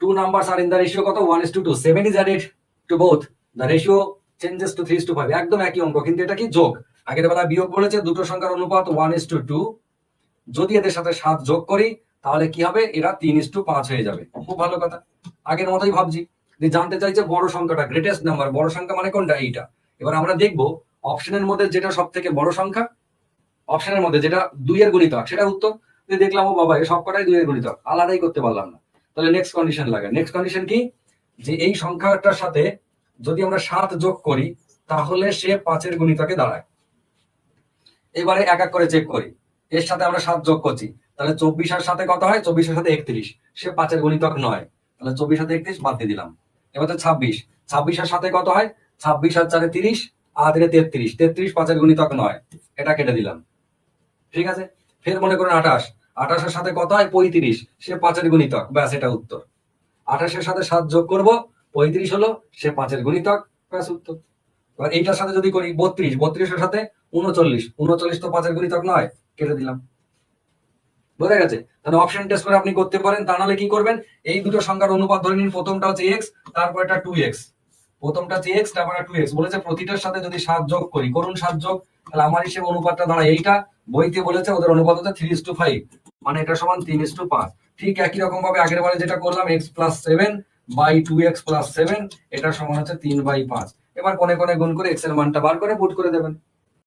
two numbers are in the ratio কত 1:2, 7 is added to both, the ratio changes to 3:5, একদম একই অঙ্ক, কিন্তু এটা কি যোগ, আগের বেলা বিয়োগ বলেছে, দুটো সংখ্যার অনুপাত 1:2, যদি এদের সাথে 7 যোগ করি তাহলে কি হবে, এরা 3:5 হয়ে যাবে। খুব ভালো কথা, আগের মতোই ভাবছি। জানতে চাইছে বড় সংখ্যাটা, গ্রেটেস্ট নাম্বার, বড় সংখ্যা মানে কোনটা, এইটা। এবার আমরা দেখবো অপশনের মধ্যে যেটা সব থেকে বড় সংখ্যা, অপশনের মধ্যে যেটা 2 এর গুণিতক, সেটা উত্তর। দেখলাম ও বাবা, এই সব কটাই 2 এর গুণিতক, আলাদাই করতে পারলাম না। তাহলে নেক্সট কন্ডিশন লাগে। নেক্সট কন্ডিশন কি, যে এই সংখ্যাটার সাথে যদি আমরা 7 যোগ করি তাহলে সে 5 এর গুণিতকে দাঁড়ায়। এবারে এক এক করে চেক করি। এর সাথে আমরা 7 যোগ করছি, তাহলে 24 এর সাথে কত হয়, 24 এর সাথে 31, সে 5 এর গুণিতক নয়, তাহলে 24 সাথে 31 বাদ দিয়ে দিলাম। এবার তো 26, 26 এর সাথে কত হয়, 26 আর 4 30, আর 33, 33 5 এর গুণিতক নয়, এটা কেটে দিলাম। ঠিক আছে, ফের মনে করুন 28, 28 এর সাথে কত হয়, 35, সে 5 এর গুণিতক, ব্যাস এটা উত্তর। 28 এর সাথে 7 যোগ করব, 35 হলো, সে 5 এর গুণিতক, ব্যাস উত্তর। এবার এইটার সাথে যদি করি 32, 32 এর সাথে 39, 39 তো 5 এর গুণিতক নয়, কেটে দিলাম। বোঝা গেছে? তাহলে অপশন টেস্ট করে আপনি করতে পারেন। তা নাহলে কি করবেন, এই দুটো সংখ্যার অনুপাত ধরে নিন, প্রথমটা হচ্ছে x, তারপর এটা 2x, প্রথমটা হচ্ছে x, তারপর 2x, বলেছে প্রতিটার সাথে যদি 7 যোগ করি, করুন 7 যোগ, তাহলে আমার হিসেবে অনুপাতটা দাঁড়ায় এইটা, বইতে বলেছে ওদের অনুপাত হচ্ছে 3:5, মানে এটা সমান 3:5। ঠিক একই রকম ভাবে আগের বারে যেটা করলাম, x + 7 বাই 2x + 7, এটা সমান হচ্ছে 3/5। এবার কোণে কোণে গুণ করে x এর মানটা বার করে পুট করে দেবেন।